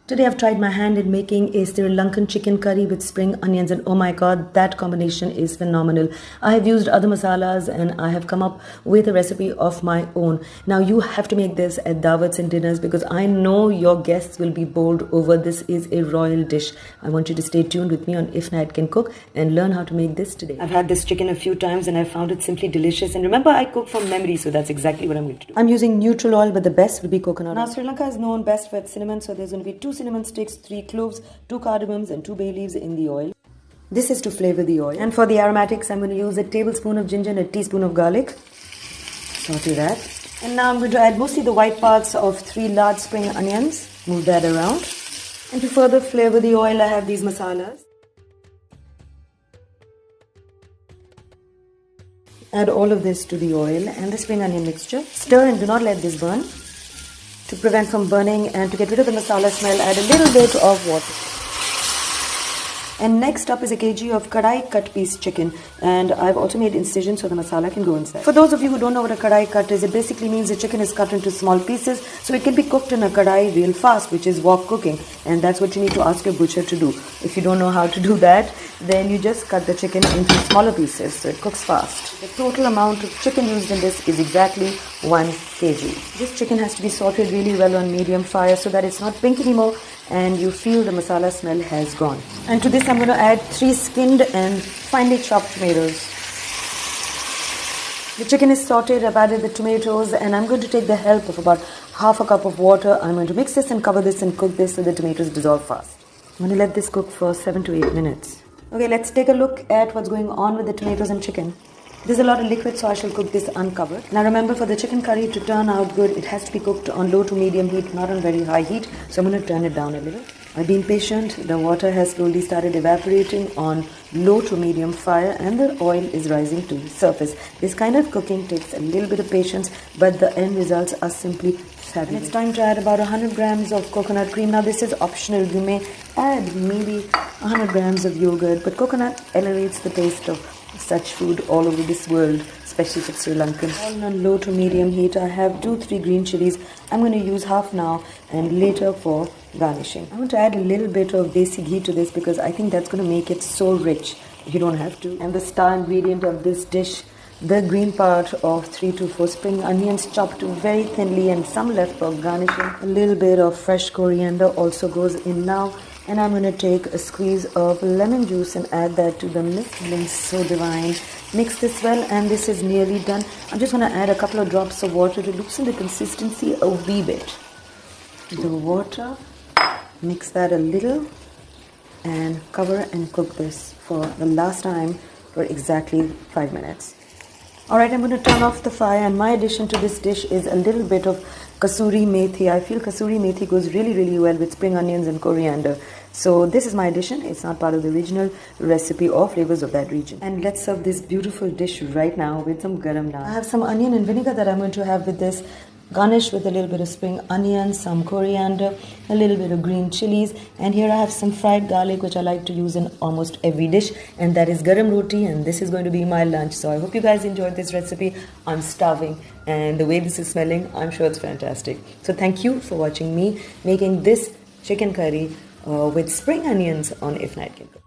Today I've tried my hand in making a Sri Lankan chicken curry with spring onions, and oh my god, that combination is phenomenal. I have used other masalas and I have come up with a recipe of my own. Now you have to make this at dawats and dinners because I know your guests will be bowled over. This is a royal dish. I want you to stay tuned with me on Ifnatcancook and learn how to make this today. I've had this chicken a few times and I found it simply delicious, and remember, I cook from memory, so that's exactly what I'm going to do. I'm using neutral oil, but the best would be coconut oil. Now Sri Lanka is known best for its cinnamon, so there's going to be 2 cinnamon sticks, 3 cloves, 2 cardamoms and 2 bay leaves in the oil. This is to flavor the oil. And for the aromatics, I'm going to use a tablespoon of ginger and a teaspoon of garlic. Saute that. And now I'm going to add mostly the white parts of 3 large spring onions. Move that around. And to further flavor the oil, I have these masalas. Add all of this to the oil and the spring onion mixture. Stir and do not let this burn. To prevent from burning and to get rid of the masala smell, add a little bit of water. And next up is a kg of kadai cut piece chicken, and I've also made incisions so the masala can go inside. For those of you who don't know what a kadai cut is, it basically means the chicken is cut into small pieces so it can be cooked in a kadai real fast, which is wok cooking, and that's what you need to ask your butcher to do. If you don't know how to do that, then you just cut the chicken into smaller pieces so it cooks fast. The total amount of chicken used in this is exactly 1 kg. This chicken has to be sauteed really well on medium fire so that it's not pink anymore and you feel the masala smell has gone. And to this I'm going to add 3 skinned and finely chopped tomatoes. The chicken is sauteed, I've added the tomatoes, and I'm going to take the help of about half a cup of water. I'm going to mix this and cover this and cook this so the tomatoes dissolve fast. I'm going to let this cook for 7 to 8 minutes. Okay, let's take a look at what's going on with the tomatoes and chicken. There's a lot of liquid, so I shall cook this uncovered. Now remember, for the chicken curry to turn out good, it has to be cooked on low to medium heat, not on very high heat. So I'm going to turn it down a little. I've been patient. The water has slowly started evaporating on low to medium fire and the oil is rising to the surface. This kind of cooking takes a little bit of patience, but the end results are simply fabulous. And it's time to add about 100 grams of coconut cream. Now this is optional. You may add maybe 100 grams of yogurt, but coconut elevates the taste of such food all over this world, especially for Sri Lankan. All on low to medium heat. I have 2-3 green chilies. I'm going to use half now and later for garnishing. I'm going to add a little bit of desi ghee to this because I think that's going to make it so rich. You don't have to. And the star ingredient of this dish, the green part of 3 to 4 spring onions chopped very thinly and some left for garnishing. A little bit of fresh coriander also goes in now. And I'm going to take a squeeze of lemon juice and add that to the mix. Smells so divine. Mix this well, and this is nearly done. I'm just going to add a couple of drops of water to loosen the consistency a wee bit. The water, mix that a little and cover and cook this for the last time for exactly 5 minutes. Alright, I'm going to turn off the fire, and my addition to this dish is a little bit of kasuri methi. I feel kasuri methi goes really well with spring onions and coriander. So this is my addition. It's not part of the original recipe or flavors of that region. And let's serve this beautiful dish right now with some garam naan. I have some onion and vinegar that I'm going to have with this. Garnished with a little bit of spring onions, some coriander, a little bit of green chilies, and here I have some fried garlic, which I like to use in almost every dish, and that is garam roti, and this is going to be my lunch. So I hope you guys enjoyed this recipe. I'm starving, and the way this is smelling, I'm sure it's fantastic. So thank you for watching me making this chicken curry with spring onions on Ifnatcancook.